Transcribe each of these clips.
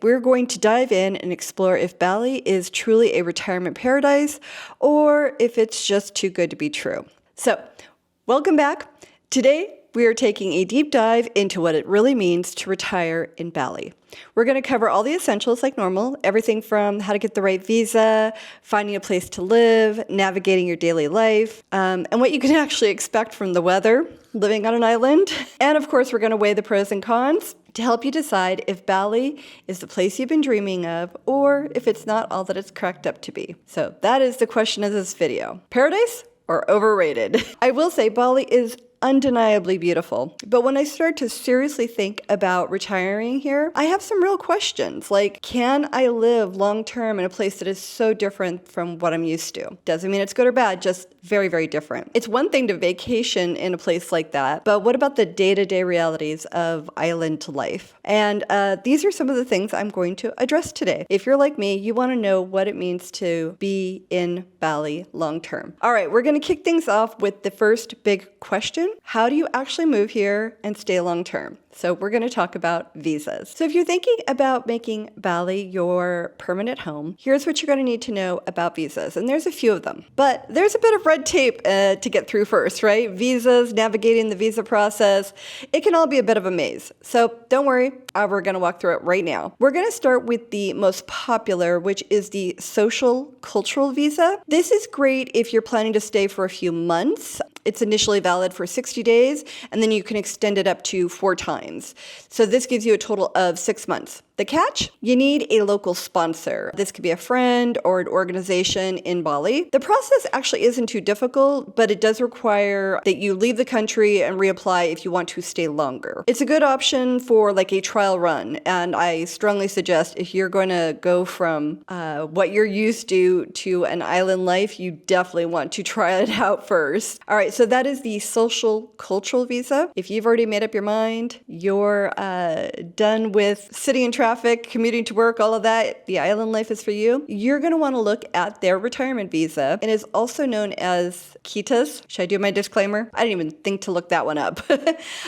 we're going to dive in and explore if Bali is truly a retirement paradise or if it's just too good to be true. So, welcome back. Today, we are taking a deep dive into what it really means to retire in Bali. We're going to cover all the essentials like normal, everything from how to get the right visa, finding a place to live, navigating your daily life, and what you can actually expect from the weather, living on an island. And of course, we're going to weigh the pros and cons to help you decide if Bali is the place you've been dreaming of or if it's not all that it's cracked up to be. So that is the question of this video. Paradise or overrated? I will say Bali is undeniably beautiful. But when I start to seriously think about retiring here, I have some real questions like, can I live long-term in a place that is so different from what I'm used to? Doesn't mean it's good or bad, just very, very different. It's one thing to vacation in a place like that, but what about the day-to-day realities of island life? And these are some of the things I'm going to address today. If you're like me, you want to know what it means to be in Bali long-term. All right, we're going to kick things off with the first big question. How do you actually move here and stay long-term? So we're going to talk about visas. So if you're thinking about making Bali your permanent home, here's what you're going to need to know about visas. And there's a few of them. But there's a bit of red tape to get through first, right? Visas, navigating the visa process. It can all be a bit of a maze. So don't worry, we're going to walk through it right now. We're going to start with the most popular, which is the social cultural visa. This is great if you're planning to stay for a few months. It's initially valid for 60 days, and then you can extend it up to 4 times. So this gives you a total of 6 months. The catch? You need a local sponsor. This could be a friend or an organization in Bali. The process actually isn't too difficult, but it does require that you leave the country and reapply if you want to stay longer. It's a good option for like a trial run, and I strongly suggest if you're going to go from what you're used to an island life, you definitely want to try it out first. All right, so that is the social cultural visa. If you've already made up your mind, you're done with sitting in traffic, commuting to work, all of that, the island life is for you, you're going to want to look at their retirement visa. It is also known as Kitas. Should I do my disclaimer? I didn't even think to look that one up.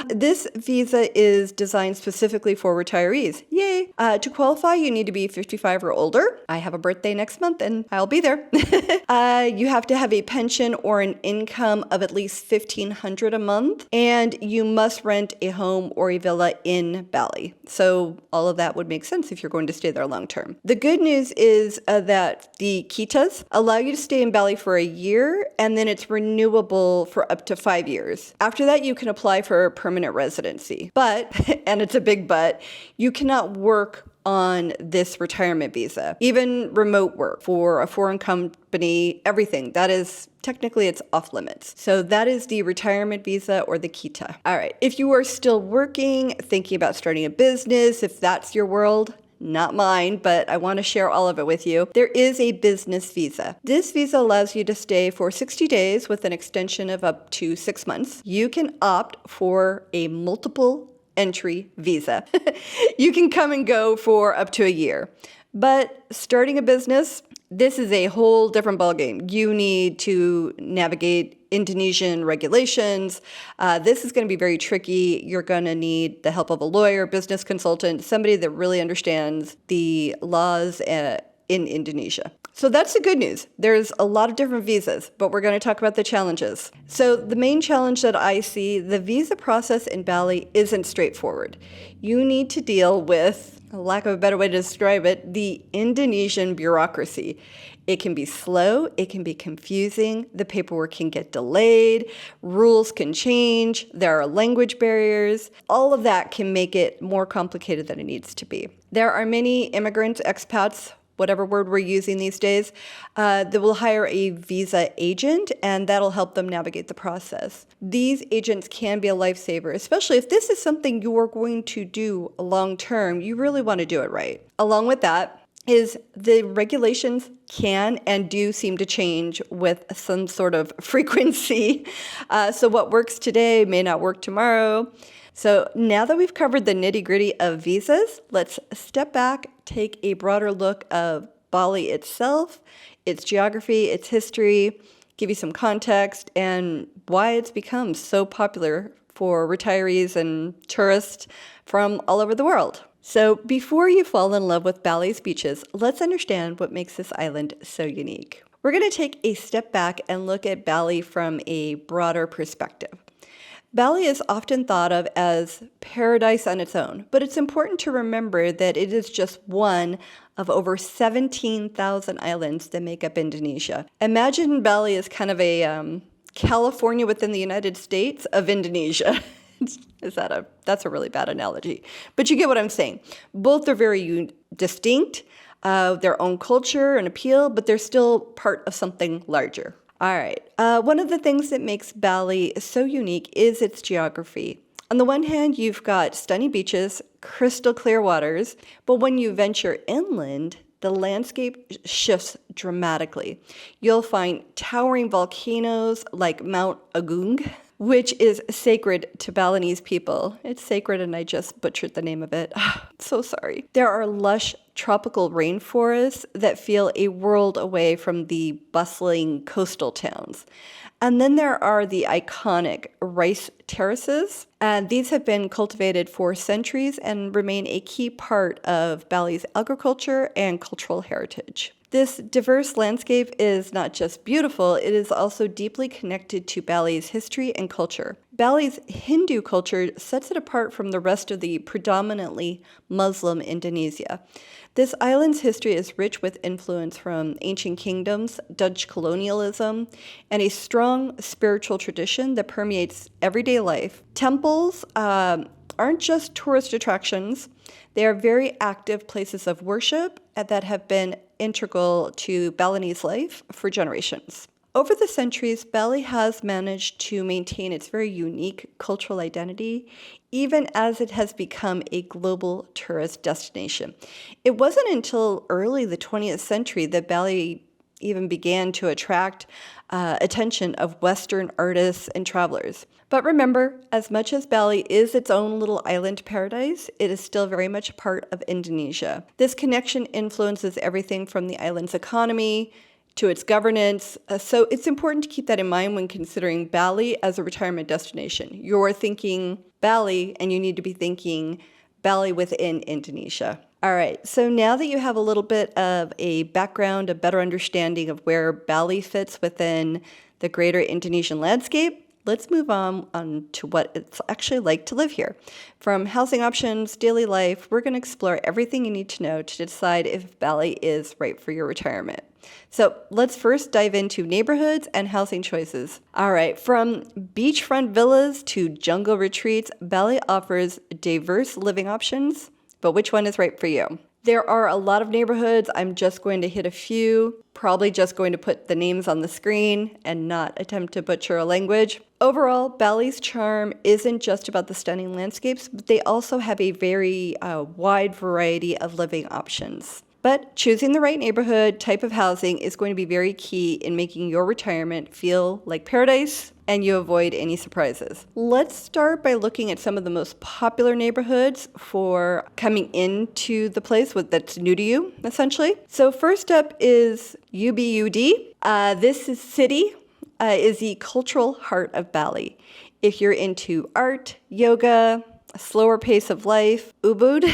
This visa is designed specifically for retirees. Yay! To qualify, you need to be 55 or older. I have a birthday next month and I'll be there. You have to have a pension or an income of at least $1,500 a month, and you must rent a home or a villa in Bali. So all of that would make sense if you're going to stay there long term. The good news is that the Kitas allow you to stay in Bali for a year, and then it's renewable for up to 5 years. After that, you can apply for permanent residency. But, and it's a big but, you cannot work on this retirement visa. Even remote work for a foreign company, everything, that is technically it's off limits. So that is the retirement visa or the Kita. All right, if you are still working, thinking about starting a business, if that's your world, not mine, but I want to share all of it with you. There is a business visa. This visa allows you to stay for 60 days with an extension of up to 6 months. You can opt for a multiple entry visa. You can come and go for up to a year. But starting a business, this is a whole different ballgame. You need to navigate Indonesian regulations. This is going to be very tricky. You're going to need the help of a lawyer, business consultant, somebody that really understands the laws in Indonesia. So that's the good news. There's a lot of different visas, but we're going to talk about the challenges. So the main challenge that I see, the visa process in Bali isn't straightforward. You need to deal with, lack of a better way to describe it, the Indonesian bureaucracy. It can be slow, it can be confusing, the paperwork can get delayed, rules can change, there are language barriers. All of that can make it more complicated than it needs to be. There are many immigrants, expats, whatever word we're using these days, that will hire a visa agent, and that'll help them navigate the process. These agents can be a lifesaver, especially if this is something you're going to do long term. You really want to do it right. Along with that is the regulations can and do seem to change with some sort of frequency. So what works today may not work tomorrow. So now that we've covered the nitty-gritty of visas, let's step back, take a broader look of Bali itself, its geography, its history, give you some context, and why it's become so popular for retirees and tourists from all over the world. So before you fall in love with Bali's beaches, let's understand what makes this island so unique. We're going to take a step back and look at Bali from a broader perspective. Bali is often thought of as paradise on its own, but it's important to remember that it is just one of over 17,000 islands that make up Indonesia. Imagine Bali as kind of a California within the United States of Indonesia. That's a really bad analogy, but you get what I'm saying. Both are very distinct, their own culture and appeal, but they're still part of something larger. All right. One of the things that makes Bali so unique is its geography. On the one hand, you've got stunning beaches, crystal clear waters, but when you venture inland, the landscape shifts dramatically. You'll find towering volcanoes like Mount Agung, which is sacred to Balinese people. It's sacred and I just butchered the name of it. So sorry. There are lush tropical rainforests that feel a world away from the bustling coastal towns. And then there are the iconic rice terraces, and these have been cultivated for centuries and remain a key part of Bali's agriculture and cultural heritage. This diverse landscape is not just beautiful, it is also deeply connected to Bali's history and culture. Bali's Hindu culture sets it apart from the rest of the predominantly Muslim Indonesia. This island's history is rich with influence from ancient kingdoms, Dutch colonialism, and a strong spiritual tradition that permeates everyday life. Temples aren't just tourist attractions, they are very active places of worship that have been integral to Balinese life for generations. Over the centuries, Bali has managed to maintain its very unique cultural identity, even as it has become a global tourist destination. It wasn't until early the 20th century that Bali even began to attract attention of Western artists and travelers. But remember, as much as Bali is its own little island paradise, it is still very much a part of Indonesia. This connection influences everything from the island's economy to its governance. So it's important to keep that in mind when considering Bali as a retirement destination. You're thinking Bali, and you need to be thinking Bali within Indonesia. All right, so now that you have a little bit of a background, a better understanding of where Bali fits within the greater Indonesian landscape, let's move on to what it's actually like to live here. From housing options, daily life, we're going to explore everything you need to know to decide if Bali is right for your retirement. So let's first dive into neighborhoods and housing choices. All right, from beachfront villas to jungle retreats, Bali offers diverse living options, but which one is right for you? There are a lot of neighborhoods. I'm just going to hit a few, probably just going to put the names on the screen and not attempt to butcher a language. Overall, Bali's charm isn't just about the stunning landscapes, but they also have a very wide variety of living options. But choosing the right neighborhood, type of housing is going to be very key in making your retirement feel like paradise and you avoid any surprises. Let's start by looking at some of the most popular neighborhoods for coming into the place that's new to you, essentially. So first up is Ubud. This city is the cultural heart of Bali. If you're into art, yoga, a slower pace of life, Ubud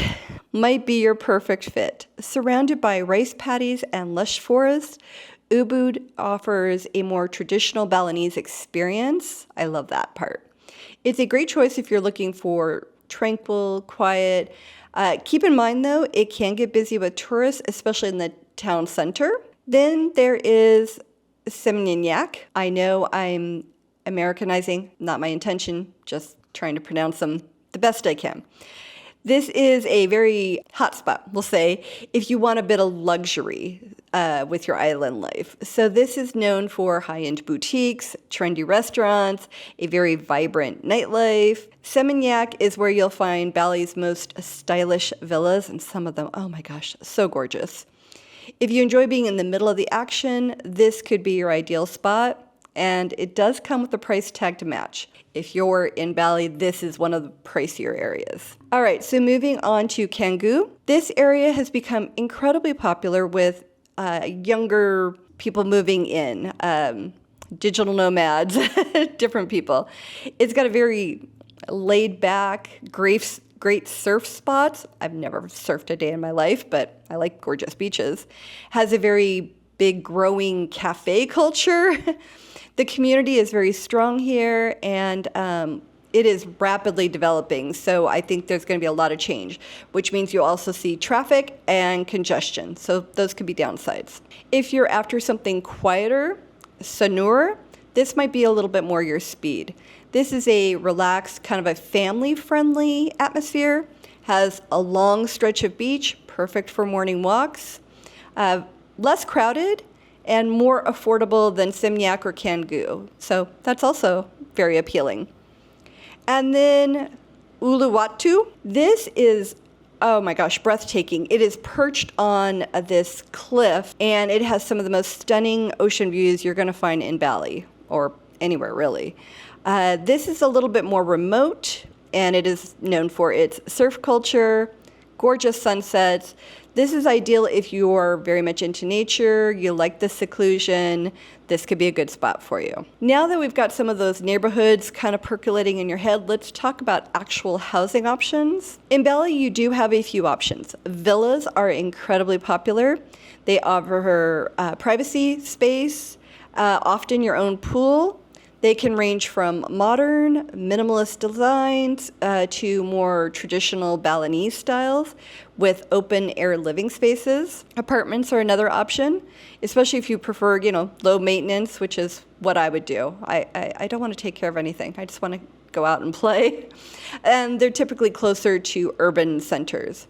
might be your perfect fit. Surrounded by rice paddies and lush forests, Ubud offers a more traditional Balinese experience. I love that part. It's a great choice if you're looking for tranquil, quiet. Keep in mind, though, it can get busy with tourists, especially in the town center. Then there is Seminyak. I know I'm Americanizing, not my intention, just trying to pronounce them the best I can. This is a very hot spot, we'll say, if you want a bit of luxury with your island life. So this is known for high-end boutiques, trendy restaurants, a very vibrant nightlife. Seminyak is where you'll find Bali's most stylish villas, and some of them, oh my gosh, so gorgeous. If you enjoy being in the middle of the action, this could be your ideal spot. And it does come with a price tag to match. If you're in Bali, this is one of the pricier areas. All right, so moving on to Canggu. This area has become incredibly popular with younger people moving in, digital nomads, different people. It's got a very laid back, great surf spots. I've never surfed a day in my life, but I like gorgeous beaches. Has a very big growing cafe culture. The community is very strong here, and it is rapidly developing. So I think there's going to be a lot of change, which means you'll also see traffic and congestion. So those could be downsides. If you're after something quieter, Sanur, this might be a little bit more your speed. This is a relaxed, kind of a family-friendly atmosphere, has a long stretch of beach, perfect for morning walks, less crowded, and more affordable than Seminyak or Canggu. So that's also very appealing. And then Uluwatu. This is, oh my gosh, breathtaking. It is perched on this cliff, and it has some of the most stunning ocean views you're going to find in Bali, or anywhere really. This is a little bit more remote, and it is known for its surf culture, gorgeous sunsets. This is ideal if you're very much into nature, you like the seclusion. This could be a good spot for you. Now that we've got some of those neighborhoods kind of percolating in your head, let's talk about actual housing options. In Bali, you do have a few options. Villas are incredibly popular. They offer privacy, space, often your own pool. They can range from modern, minimalist designs to more traditional Balinese styles with open-air living spaces. Apartments are another option, especially if you prefer, low maintenance, which is what I would do. I don't want to take care of anything. I just want to go out and play. And they're typically closer to urban centers.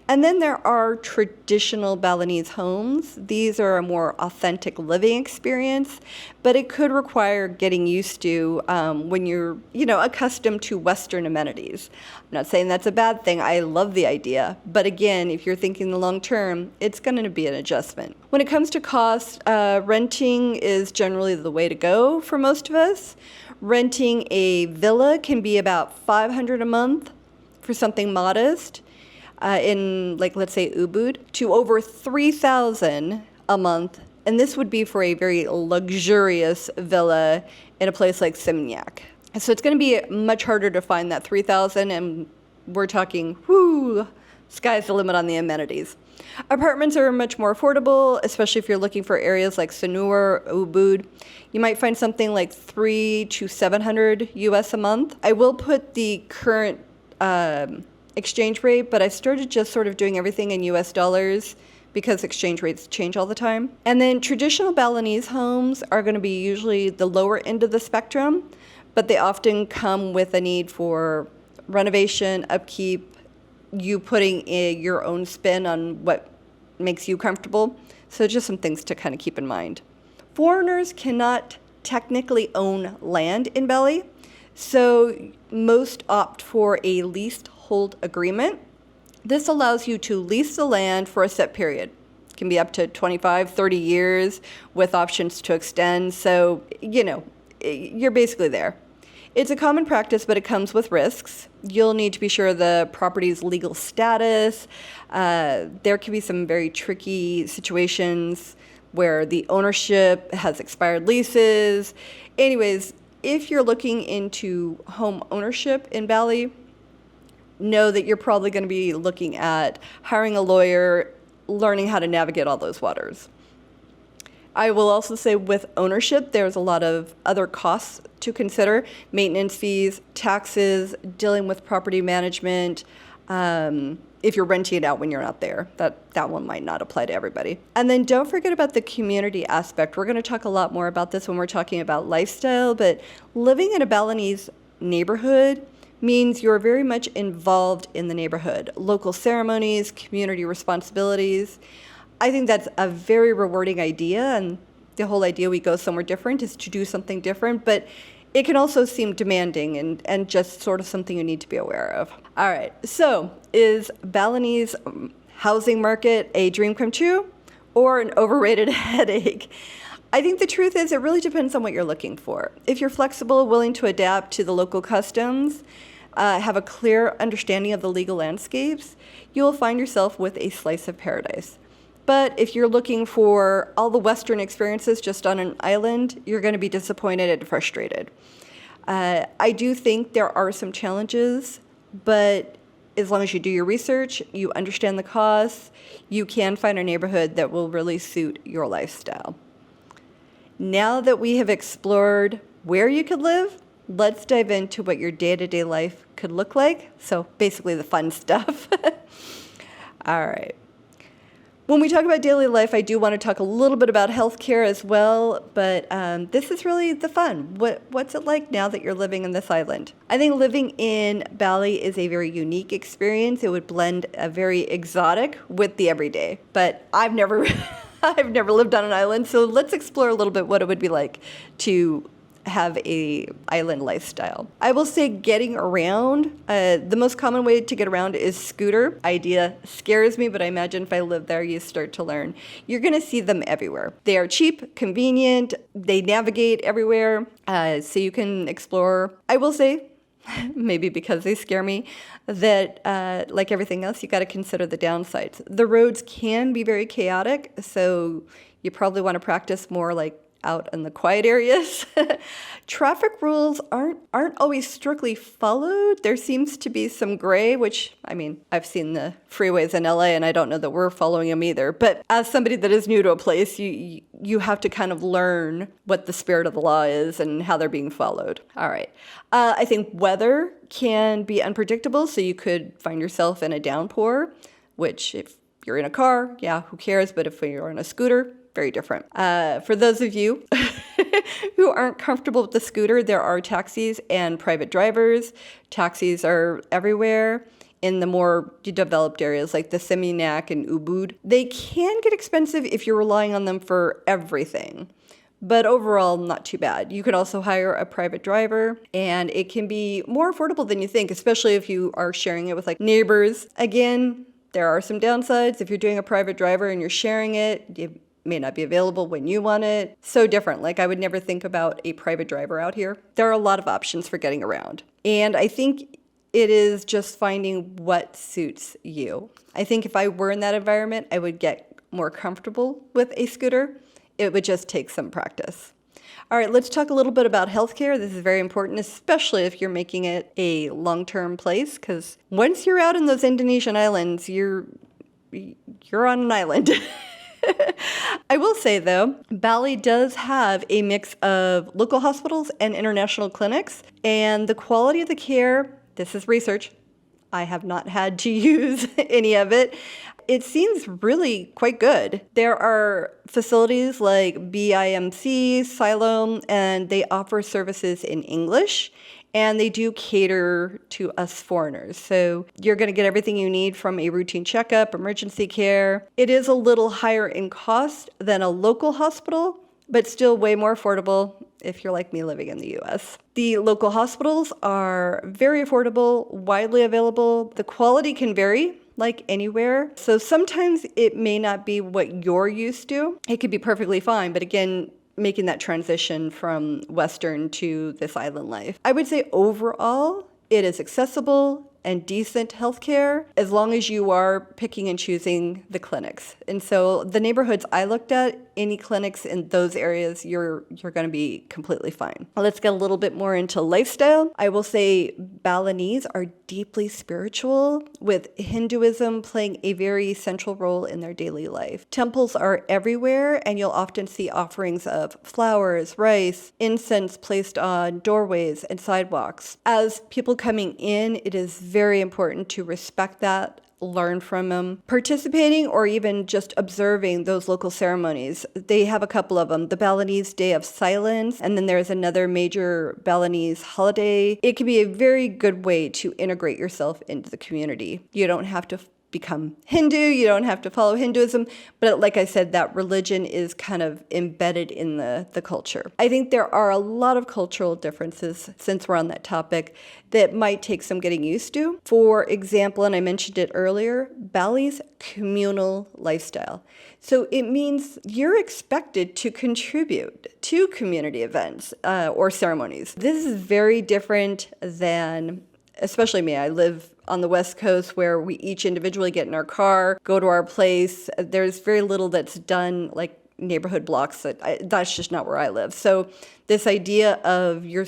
And then there are traditional Balinese homes. These are a more authentic living experience, but it could require getting used to when you're, accustomed to Western amenities. I'm not saying that's a bad thing. I love the idea. But again, if you're thinking the long term, it's going to be an adjustment. When it comes to cost, renting is generally the way to go for most of us. Renting a villa can be about $500 a month for something modest. In, let's say Ubud, to over $3,000 a month. And this would be for a very luxurious villa in a place like Seminyak. So it's going to be much harder to find that $3,000, and we're talking, sky's the limit on the amenities. Apartments are much more affordable, especially if you're looking for areas like Sanur, Ubud. You might find something like $300 to $700 US a month. I will put the current exchange rate, but I started just sort of doing everything in US dollars because exchange rates change all the time. And then traditional Balinese homes are going to be usually the lower end of the spectrum, but they often come with a need for renovation, upkeep, you putting your own spin on what makes you comfortable. So just some things to kind of keep in mind. Foreigners cannot technically own land in Bali, so most opt for a leasehold agreement. This allows you to lease the land for a set period. It can be up to 25, 30 years with options to extend. So, you're basically there. It's a common practice, but it comes with risks. You'll need to be sure of the property's legal status. There can be some very tricky situations where the ownership has expired leases. Anyways, if you're looking into home ownership in Bali, know that you're probably going to be looking at hiring a lawyer, learning how to navigate all those waters. I will also say with ownership, there's a lot of other costs to consider: maintenance fees, taxes, dealing with property management. If you're renting it out when you're not there, that one might not apply to everybody. And then don't forget about the community aspect. We're going to talk a lot more about this when we're talking about lifestyle, but living in a Balinese neighborhood means you're very much involved in the neighborhood. Local ceremonies, community responsibilities. I think that's a very rewarding idea, and the whole idea we go somewhere different is to do something different, but it can also seem demanding and just sort of something you need to be aware of. All right, so is Balinese housing market a dream come true or an overrated headache? I think the truth is it really depends on what you're looking for. If you're flexible, willing to adapt to the local customs, have a clear understanding of the legal landscapes, you will find yourself with a slice of paradise. But if you're looking for all the Western experiences just on an island, you're going to be disappointed and frustrated. I do think there are some challenges, but as long as you do your research, you understand the costs, you can find a neighborhood that will really suit your lifestyle. Now that we have explored where you could live, let's dive into what your day-to-day life could look like. So basically the fun stuff. All right. When we talk about daily life, I do want to talk a little bit about healthcare as well, but this is really the fun. What's it like now that you're living in this island? I think living in Bali is a very unique experience. It would blend a very exotic with the everyday, but I've never lived on an island, so let's explore a little bit what it would be like to have a island lifestyle. I will say getting around, the most common way to get around is scooter. Idea scares me, but I imagine if I live there, you start to learn. You're gonna see them everywhere. They are cheap, convenient, they navigate everywhere, so you can explore. I will say, maybe because they scare me, that like everything else, you gotta consider the downsides. The roads can be very chaotic, so you probably wanna practice more like out in the quiet areas. Traffic rules aren't always strictly followed. There seems to be some gray, which, I mean, I've seen the freeways in LA and I don't know that we're following them either. But as somebody that is new to a place, you have to kind of learn what the spirit of the law is and how they're being followed. All right. I think weather can be unpredictable, so you could find yourself in a downpour, which if you're in a car, yeah, who cares? But if you're on a scooter, very different. For those of you who aren't comfortable with the scooter, there are taxis and private drivers. Taxis are everywhere in the more developed areas like the Seminyak and Ubud. They can get expensive if you're relying on them for everything, but overall, not too bad. You can also hire a private driver, and it can be more affordable than you think, especially if you are sharing it with like neighbors. Again, there are some downsides. If you're doing a private driver and you're sharing it, you may not be available when you want it. So different. Like I would never think about a private driver out here. There are a lot of options for getting around. And I think it is just finding what suits you. I think if I were in that environment, I would get more comfortable with a scooter. It would just take some practice. All right, let's talk a little bit about healthcare. This is very important, especially if you're making it a long-term place, because once you're out in those Indonesian islands, you're on an island. I will say, though, Bali does have a mix of local hospitals and international clinics, and the quality of the care, this is research, I have not had to use any of it. It seems really quite good. There are facilities like BIMC, Siloam, and they offer services in English, and they do cater to us foreigners. So you're going to get everything you need from a routine checkup, emergency care. It is a little higher in cost than a local hospital, but still way more affordable if you're like me living in the US. The local hospitals are very affordable, widely available. The quality can vary like anywhere. So sometimes it may not be what you're used to. It could be perfectly fine, but again, making that transition from Western to this island life. I would say overall, it is accessible and decent healthcare as long as you are picking and choosing the clinics. And so the neighborhoods I looked at, any clinics in those areas, you're going to be completely fine. Let's get a little bit more into lifestyle. I will say Balinese are deeply spiritual, with Hinduism playing a very central role in their daily life. Temples are everywhere, and you'll often see offerings of flowers, rice, incense placed on doorways and sidewalks. As people coming in, it is very important to respect that, learn from them. Participating or even just observing those local ceremonies. They have a couple of them. The Balinese Day of Silence, and then there's another major Balinese holiday. It can be a very good way to integrate yourself into the community. You don't have to become Hindu, you don't have to follow Hinduism, but like I said, that religion is kind of embedded in the culture. I think there are a lot of cultural differences, since we're on that topic, that might take some getting used to. For example, and I mentioned it earlier, Bali's communal lifestyle. So it means you're expected to contribute to community events or ceremonies. This is very different than, especially me, I live on the West Coast where we each individually get in our car, go to our place. There's very little that's done like neighborhood blocks that's just not where I live. So this idea of you're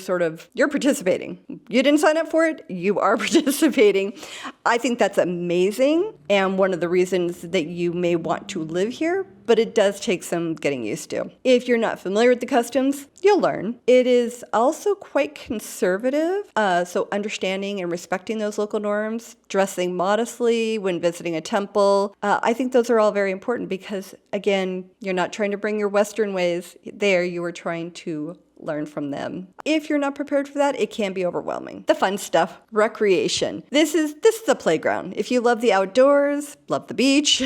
participating. You didn't sign up for it, you are participating. I think that's amazing and one of the reasons that you may want to live here, but it does take some getting used to. If you're not familiar with the customs, you'll learn. It is also quite conservative, so understanding and respecting those local norms, dressing modestly when visiting a temple. I think those are all very important because, again, you're not trying to bring your Western ways there, you are trying to learn from them. If you're not prepared for that, it can be overwhelming. The fun stuff, recreation. This is the playground. If you love the outdoors, love the beach.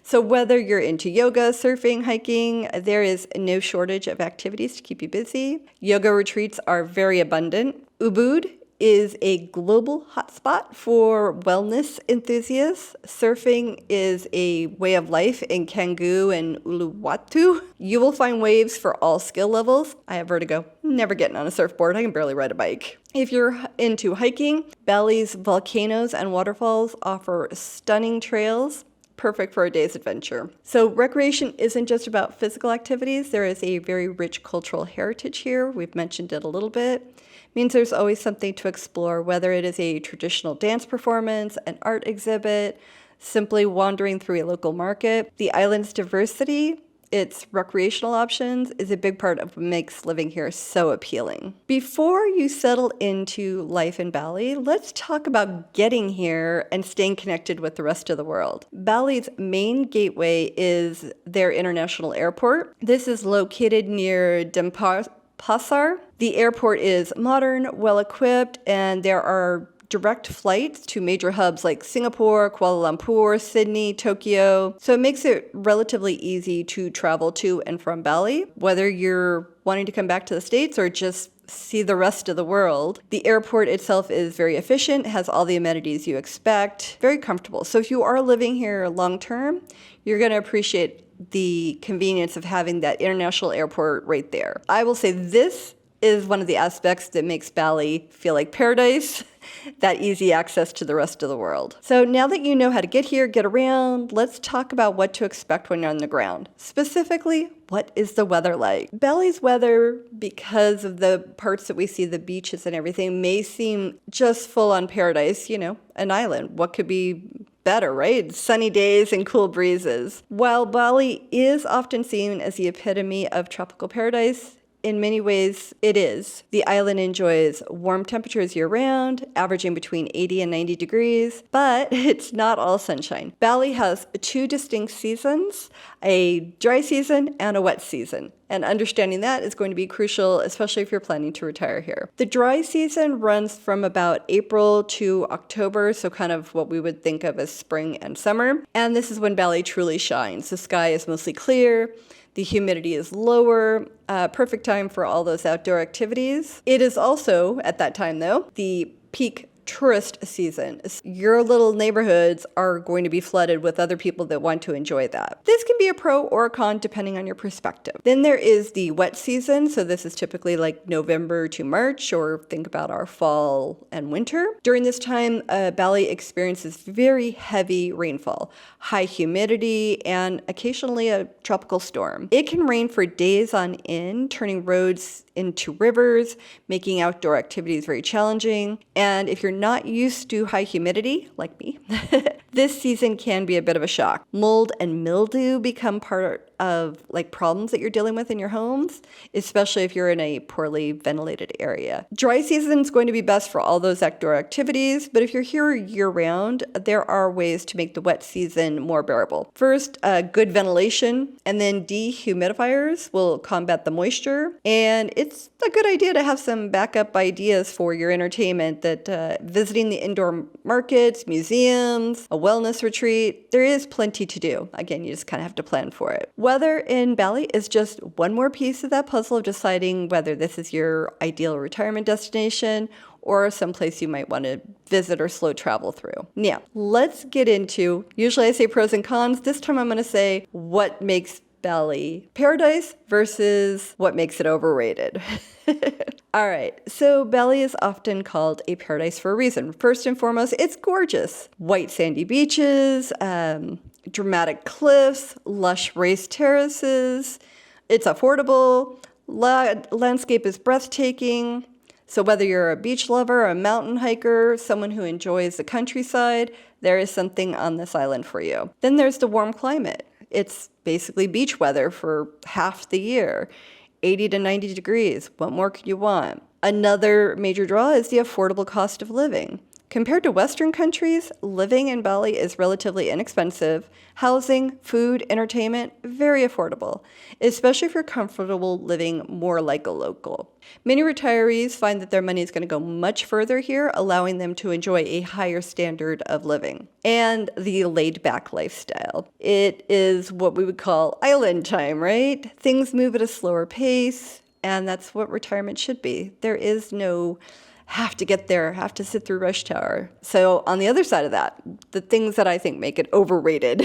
So whether you're into yoga, surfing, hiking, there is no shortage of activities to keep you busy. Yoga retreats are very abundant. Ubud is a global hotspot for wellness enthusiasts. Surfing is a way of life in Canggu and Uluwatu. You will find waves for all skill levels. I have vertigo, never getting on a surfboard. I can barely ride a bike. If you're into hiking, Bali's volcanoes and waterfalls offer stunning trails, perfect for a day's adventure. So recreation isn't just about physical activities. There is a very rich cultural heritage here. We've mentioned it a little bit. Means there's always something to explore, whether it is a traditional dance performance, an art exhibit, simply wandering through a local market. The island's diversity, its recreational options, is a big part of what makes living here so appealing. Before you settle into life in Bali, let's talk about getting here and staying connected with the rest of the world. Bali's main gateway is their international airport. This is located near Denpasar. The airport is modern, well-equipped, and there are direct flights to major hubs like Singapore, Kuala Lumpur, Sydney, Tokyo. So it makes it relatively easy to travel to and from Bali, whether you're wanting to come back to the States or just see the rest of the world. The airport itself is very efficient, has all the amenities you expect, very comfortable. So if you are living here long term, you're going to appreciate the convenience of having that international airport right there. I will say this is one of the aspects that makes Bali feel like paradise, that easy access to the rest of the world. So now that you know how to get here, get around, let's talk about what to expect when you're on the ground. Specifically, what is the weather like? Bali's weather, because of the parts that we see, the beaches and everything, may seem just full on paradise, an island. What could be better, right? Sunny days and cool breezes. While Bali is often seen as the epitome of tropical paradise, in many ways, it is. The island enjoys warm temperatures year-round, averaging between 80 and 90 degrees, but it's not all sunshine. Bali has two distinct seasons, a dry season and a wet season. And understanding that is going to be crucial, especially if you're planning to retire here. The dry season runs from about April to October, so kind of what we would think of as spring and summer. And this is when Bali truly shines. The sky is mostly clear. The humidity is lower, perfect time for all those outdoor activities. It is also, at that time though, the peak tourist season. Your little neighborhoods are going to be flooded with other people that want to enjoy that. This can be a pro or a con depending on your perspective. Then there is the wet season. So this is typically like November to March, or think about our fall and winter. During this time, Bali experiences very heavy rainfall, high humidity, and occasionally a tropical storm. It can rain for days on end, turning roads into rivers, making outdoor activities very challenging. And if you're not used to high humidity, like me, this season can be a bit of a shock. Mold and mildew become part of problems that you're dealing with in your homes, especially if you're in a poorly ventilated area. Dry season is going to be best for all those outdoor activities, but if you're here year-round, there are ways to make the wet season more bearable. First, good ventilation, and then dehumidifiers will combat the moisture, and it's a good idea to have some backup ideas for your entertainment, that visiting the indoor markets, museums, a wellness retreat, there is plenty to do. Again, you just kind of have to plan for it. Weather in Bali is just one more piece of that puzzle of deciding whether this is your ideal retirement destination or someplace you might want to visit or slow travel through. Now, let's get into, usually I say pros and cons. This time I'm going to say what makes Bali paradise versus what makes it overrated. All right, so Bali is often called a paradise for a reason. First and foremost, it's gorgeous. White sandy beaches, dramatic cliffs, lush raised terraces. It's affordable. Landscape is breathtaking. So whether you're a beach lover, a mountain hiker, someone who enjoys the countryside, there is something on this island for you. Then there's the warm climate. It's basically beach weather for half the year. 80 to 90 degrees. What more could you want? Another major draw is the affordable cost of living. Compared to Western countries, living in Bali is relatively inexpensive. Housing, food, entertainment, very affordable, especially if you're comfortable living more like a local. Many retirees find that their money is going to go much further here, allowing them to enjoy a higher standard of living. And the laid-back lifestyle. It is what we would call island time, right? Things move at a slower pace, and that's what retirement should be. There is no have to get there, have to sit through rush hour. So on the other side of that, the things that I think make it overrated.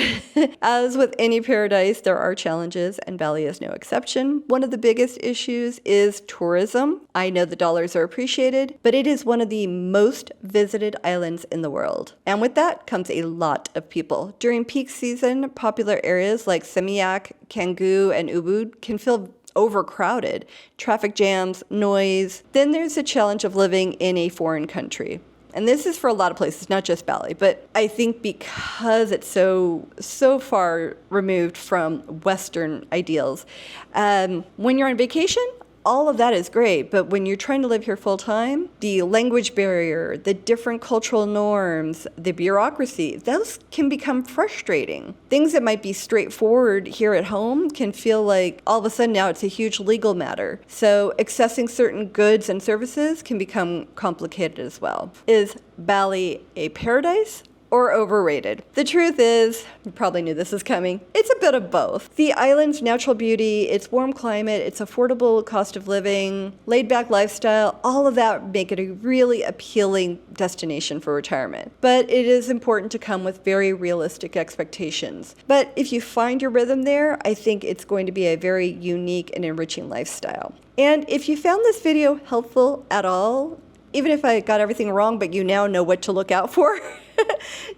As with any paradise, there are challenges, and Bali is no exception. One of the biggest issues is tourism. I know the dollars are appreciated, but it is one of the most visited islands in the world. And with that comes a lot of people. During peak season, popular areas like Seminyak, Canggu, and Ubud can feel overcrowded, traffic jams, noise. Then there's the challenge of living in a foreign country. And this is for a lot of places, not just Bali, but I think because it's so far removed from Western ideals, when you're on vacation, all of that is great, but when you're trying to live here full time, the language barrier, the different cultural norms, the bureaucracy, those can become frustrating. Things that might be straightforward here at home can feel like all of a sudden now it's a huge legal matter. So accessing certain goods and services can become complicated as well. Is Bali a paradise or overrated? The truth is, you probably knew this was coming, it's a bit of both. The island's natural beauty, its warm climate, its affordable cost of living, laid-back lifestyle, all of that make it a really appealing destination for retirement. But it is important to come with very realistic expectations. But if you find your rhythm there, I think it's going to be a very unique and enriching lifestyle. And if you found this video helpful at all, even if I got everything wrong, but you now know what to look out for,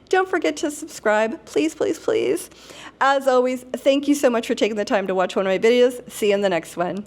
don't forget to subscribe. Please, please, please. As always, thank you so much for taking the time to watch one of my videos. See you in the next one.